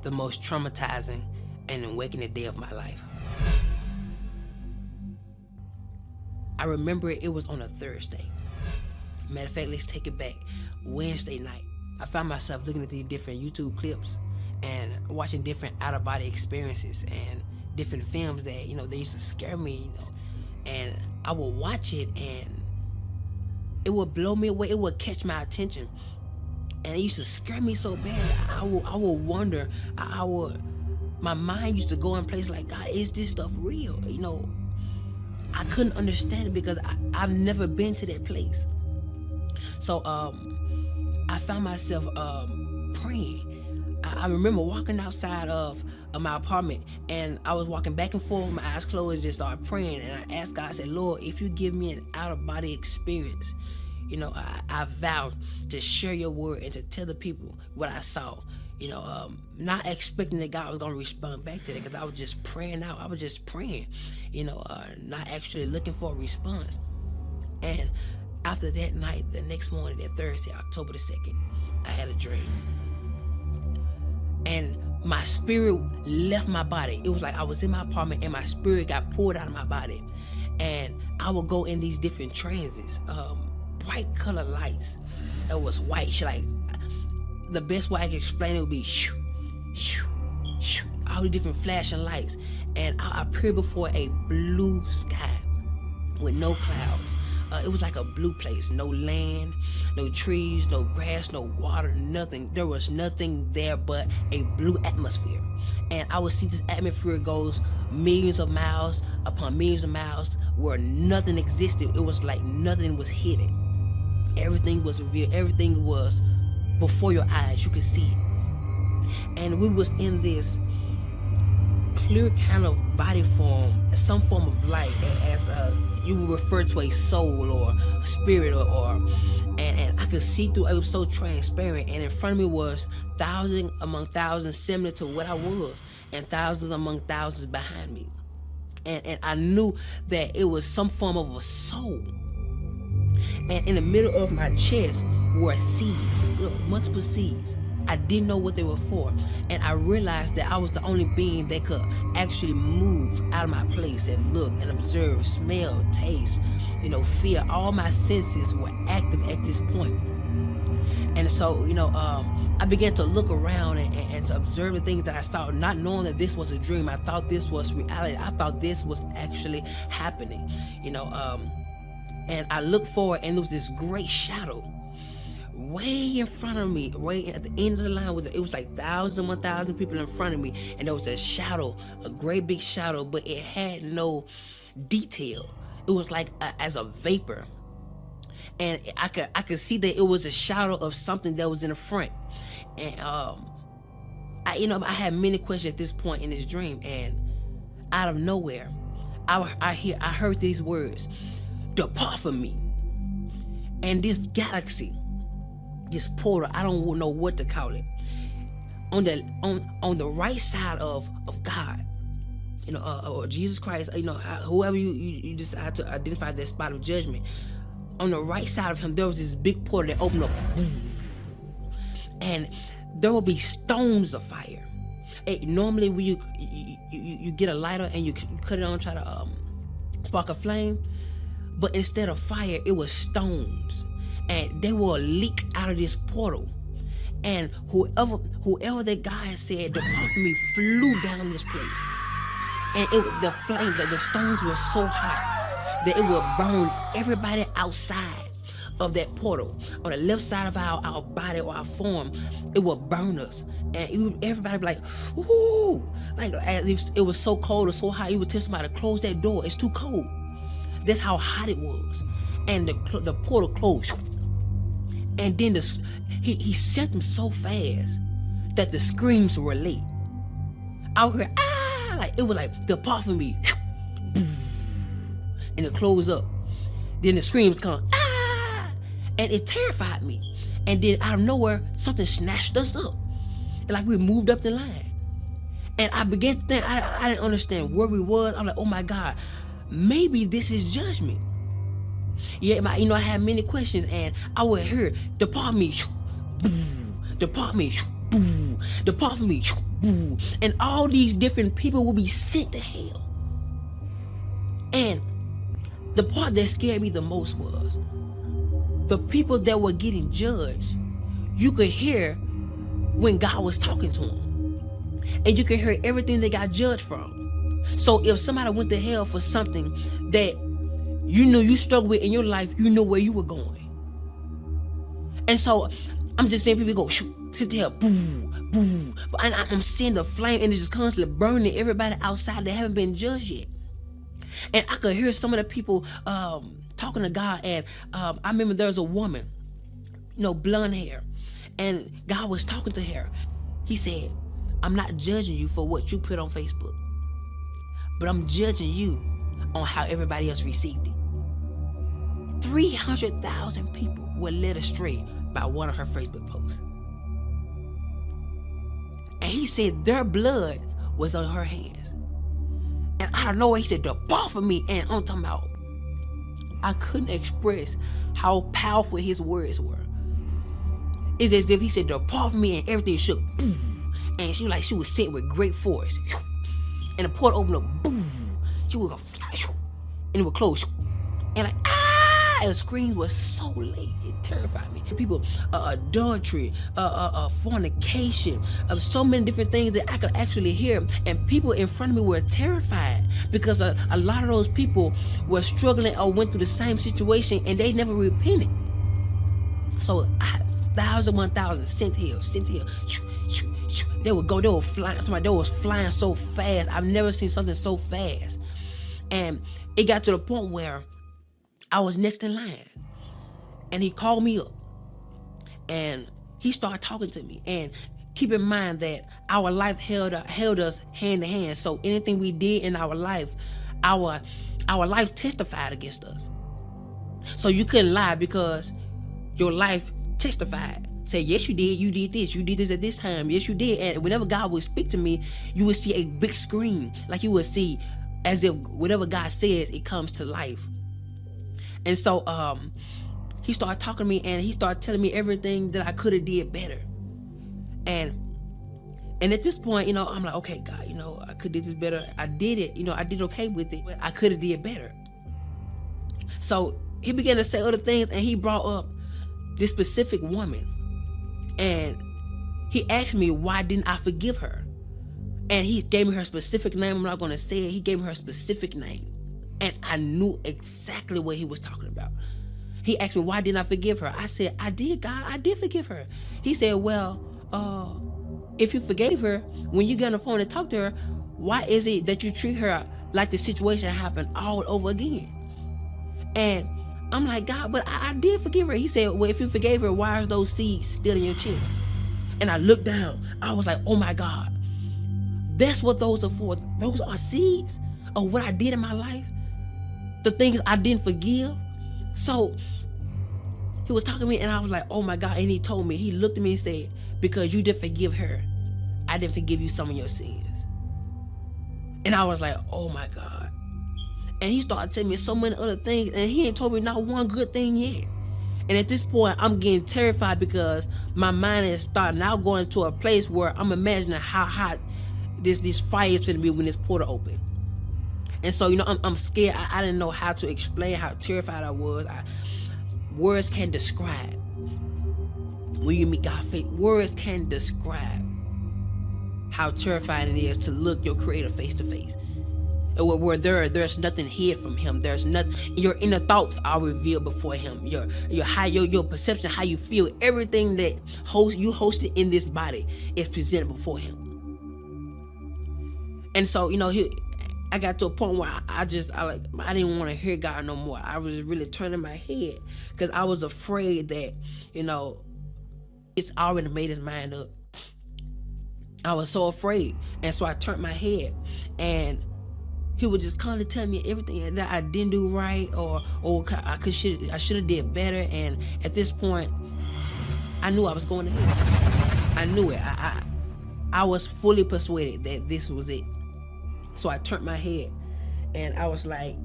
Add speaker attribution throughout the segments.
Speaker 1: the most traumatizing and awakening day of my life. I remember it was on a Thursday. Matter of fact, let's take it back. Wednesday night, I found myself looking at these different YouTube clips and watching different out-of-body experiences and different films that, they used to scare me. And I would watch it and it would blow me away. It would catch my attention. And it used to scare me so bad. I would wonder, my mind used to go in places like, God, is this stuff real? I couldn't understand it because I've never been to that place. So I found myself praying. I remember walking outside of my apartment, and I was walking back and forth with my eyes closed, just started praying. And I asked God, I said, Lord, if you give me an out-of-body experience, I vowed to share your word and to tell the people what I saw. Not expecting that God was going to respond back to that, because I was just praying out. I was just praying, not actually looking for a response. And after that night, the next morning, that Thursday, October the 2nd, I had a dream. And my spirit left my body. It was like I was in my apartment and my spirit got pulled out of my body. And I would go in these different transits, bright color lights. It was white, like the best way I can explain it would be shoo, shoo, shoo, all the different flashing lights. And I appeared before a blue sky with no clouds. It was like a blue place, no land, no trees, no grass, no water, nothing. There was nothing there but a blue atmosphere. And I would see this atmosphere goes millions of miles upon millions of miles where nothing existed. It was like nothing was hidden. Everything was revealed. Everything was before your eyes. You could see it. And we was in this clear kind of body form, some form of light, as you would refer to a soul or a spirit, and I could see through. It was so transparent, and in front of me was thousands among thousands similar to what I was, and thousands among thousands behind me, and I knew that it was some form of a soul. And in the middle of my chest were seeds, multiple seeds. I didn't know what they were for, and I realized that I was the only being that could actually move out of my place and look and observe, smell, taste, feel. All my senses were active at this point. And so, I began to look around and to observe the things that I saw, not knowing that this was a dream. I thought this was reality. I thought this was actually happening, and I looked forward, and there was this great shadow way in front of me, way at the end of the line. It was like 1,000 people in front of me, and there was a shadow, a great big shadow, but it had no detail. It was like as a vapor, and I could see that it was a shadow of something that was in the front. And I had many questions at this point in this dream, and out of nowhere, I heard these words: "Depart from me." And this galaxy, this portal, I don't know what to call it, on the right side of God, or Jesus Christ, whoever you decide to identify that spot of judgment, on the right side of him, there was this big portal that opened up, and there will be stones of fire. Normally when you get a lighter and you cut it on, try to spark a flame, but instead of fire, it was stones. And they will leak out of this portal, and whoever that guy said depart from me flew down this place, and the stones were so hot that it would burn everybody outside of that portal. On the left side of our body or our form, it would burn us, and everybody would be like, ooh, like as if it was so cold or so hot. You would tell somebody to close that door. It's too cold. That's how hot it was, and the portal closed. And then he sent them so fast that the screams were late. I would hear, like it was like, depart from me, and it closed up. Then the screams come, and it terrified me. And then out of nowhere, something snatched us up, and like we moved up the line. And I began to think, I didn't understand where we was. I'm like, oh my God, maybe this is judgment. Yeah, I had many questions, and I would hear, depart me, depart me, boo, depart from me, boo. And all these different people will be sent to hell. And the part that scared me the most was the people that were getting judged. You could hear when God was talking to them, and you could hear everything they got judged from. So if somebody went to hell for something that you knew you struggled with in your life, you know where you were going. And so I'm just seeing people go, sit there, boo, boo. And I'm seeing the flame, and it's just constantly burning everybody outside that haven't been judged yet. And I could hear some of the people talking to God. And I remember there was a woman, blonde hair, and God was talking to her. He said, I'm not judging you for what you put on Facebook, but I'm judging you on how everybody else received it. 300,000 people were led astray by one of her Facebook posts. And he said their blood was on her hands. And out of nowhere, he said, depart from me. And I'm talking about, I couldn't express how powerful his words were. It's as if he said, depart from me, and everything shook. Boom. And she was sent with great force. And the portal opened up. Boom. She would go fly. And it would close. And like, and the screams was so late, it terrified me. People, adultery, fornication, so many different things that I could actually hear. And people in front of me were terrified because a lot of those people were struggling or went through the same situation, and they never repented. So 1,000 sent here. They would go, they were flying. They was flying so fast. I've never seen something so fast. And it got to the point where I was next in line, and he called me up, and he started talking to me. And keep in mind that our life held us hand to hand. So anything we did in our life, our life testified against us. So you couldn't lie because your life testified. Say, yes, you did this at this time, yes, you did. And whenever God would speak to me, you would see a big screen, like you would see as if whatever God says, it comes to life. And so he started talking to me, and he started telling me everything that I could have did better. And at this point, I'm like, okay, God, I could do this better. I did it, I did okay with it, but I could have did better. So he began to say other things, and he brought up this specific woman. And he asked me, why didn't I forgive her? And he gave me her specific name. I'm not going to say it. He gave me her specific name. And I knew exactly what he was talking about. He asked me, why didn't I forgive her? I said, I did, God. I did forgive her. He said, well, if you forgave her, when you get on the phone and talk to her, why is it that you treat her like the situation happened all over again? And I'm like, God, but I did forgive her. He said, well, if you forgave her, why are those seeds still in your chest? And I looked down. I was like, oh my God. That's what those are for. Those are seeds of what I did in my life. The things I didn't forgive. So he was talking to me, and I was like, oh my God. And he told me, he looked at me and said, because you didn't forgive her, I didn't forgive you some of your sins. And I was like, oh my God. And he started telling me so many other things, and he ain't told me not one good thing yet. And at this point, I'm getting terrified because my mind is starting now going to a place where I'm imagining how hot this fire is going to be when this portal opens. And so, I'm scared. I didn't know how to explain how terrified I was. Words can't describe. When you meet God face, words can't describe how terrifying it is to look your Creator face to face. Where there's nothing hid from Him. There's nothing. Your inner thoughts are revealed before Him. Your perception, how you feel, everything that you hosted in this body is presented before Him. And so, I got to a point where I didn't want to hear God no more. I was really turning my head because I was afraid that, it's already made his mind up. I was so afraid. And so I turned my head, and he would just constantly tell me everything that I didn't do right, or I should have did better. And at this point, I knew I was going to hell. I knew it. I was fully persuaded that this was it. So I turned my head, and I was like,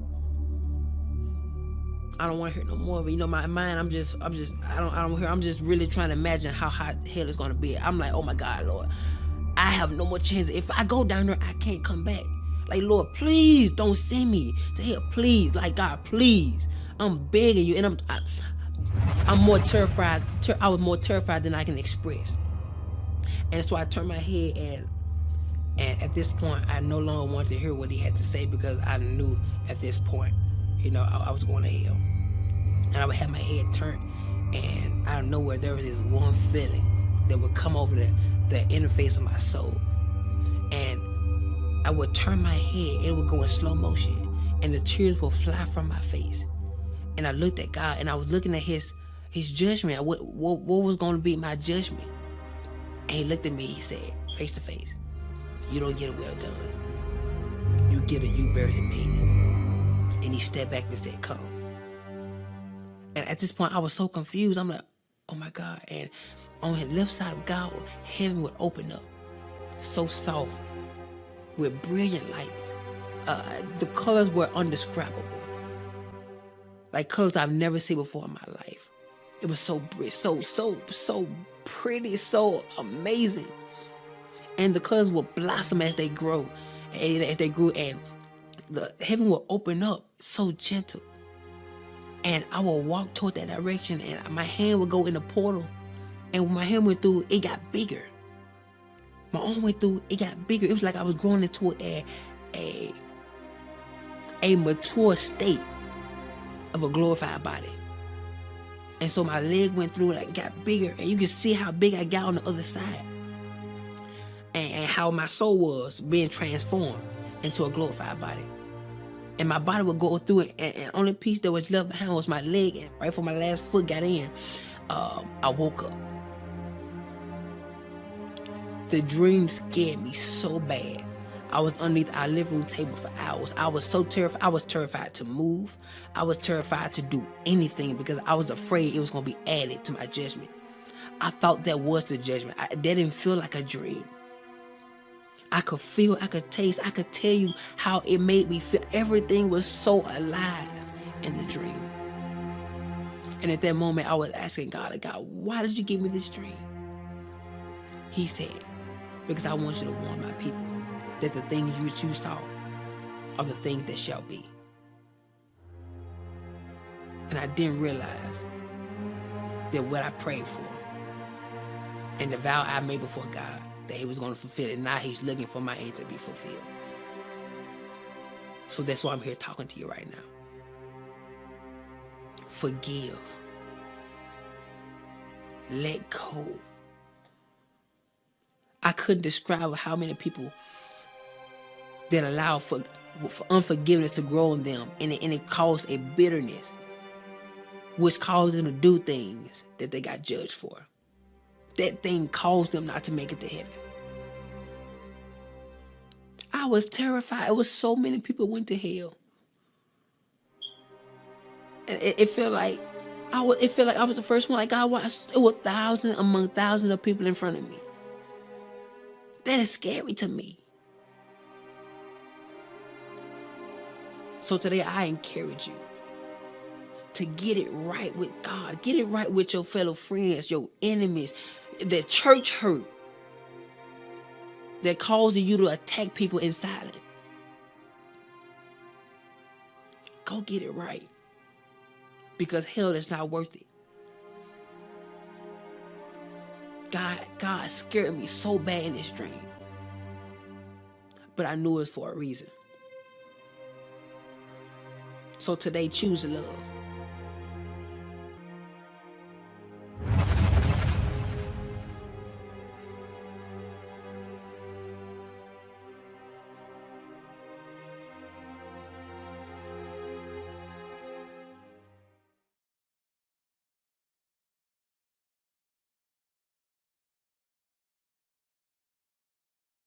Speaker 1: I don't want to hear no more of it. You know, my mind, I'm just I'm just really trying to imagine how hot hell is going to be. I'm like, oh my God, Lord, I have no more chance. If I go down there, I can't come back. Like, Lord, please don't send me to hell. Please, like, God, please. I'm begging you. And I'm more terrified. I was more terrified than I can express. And so I turned my head, and at this point, I no longer wanted to hear what he had to say, because I knew at this point, you know, I was going to hell. And I would have my head turned, and out of nowhere, there was this one feeling that would come over the interface of my soul. And I would turn my head, and it would go in slow motion, and the tears would fly from my face. And I looked at God, and I was looking at his judgment. What was going to be my judgment? And he looked at me, he said, face to face, you don't get a well done. You get a you barely made it. And he stepped back and said, come. And at this point, I was so confused. I'm like, oh my God. And on the left side of God, heaven would open up, so soft, with brilliant lights. The colors were indescribable. Like colors I've never seen before in my life. It was so pretty, so amazing. And the colors will blossom as they grow, and as they grew, and the heaven will open up so gentle. And I will walk toward that direction, and my hand would go in the portal. And when my hand went through, it got bigger. My arm went through, it got bigger. It was like I was growing into a mature state of a glorified body. And so my leg went through and it got bigger, and you can see how big I got on the other side, and how my soul was being transformed into a glorified body. And my body would go through it, and only piece that was left behind was my leg. And right before my last foot got in, I woke up. The dream scared me so bad. I was underneath our living room table for hours. I was so terrified. I was terrified to move. I was terrified to do anything, because I was afraid it was going to be added to my judgment. I thought that was the judgment. That didn't feel like a dream. I could feel, I could taste, I could tell you how it made me feel. Everything was so alive in the dream. And at that moment, I was asking God, why did you give me this dream? He said, because I want you to warn my people that the things which you saw are the things that shall be. And I didn't realize that what I prayed for and the vow I made before God, that he was going to fulfill it. Now he's looking for my end to be fulfilled. So that's why I'm here talking to you right now. Forgive. Let go. I couldn't describe how many people that allow for unforgiveness to grow in them, and it caused a bitterness, which caused them to do things that they got judged for. That thing caused them not to make it to heaven. I was terrified. It was so many people went to hell. And it felt like I was the first one. Like God, it was thousands among thousands of people in front of me. That is scary to me. So today I encourage you to get it right with God. Get it right with your fellow friends, your enemies, the church hurt that causes you to attack people in silence. Go get it right, because hell is not worth it. God scared me so bad in this dream, but I knew it was for a reason. So today, choose love.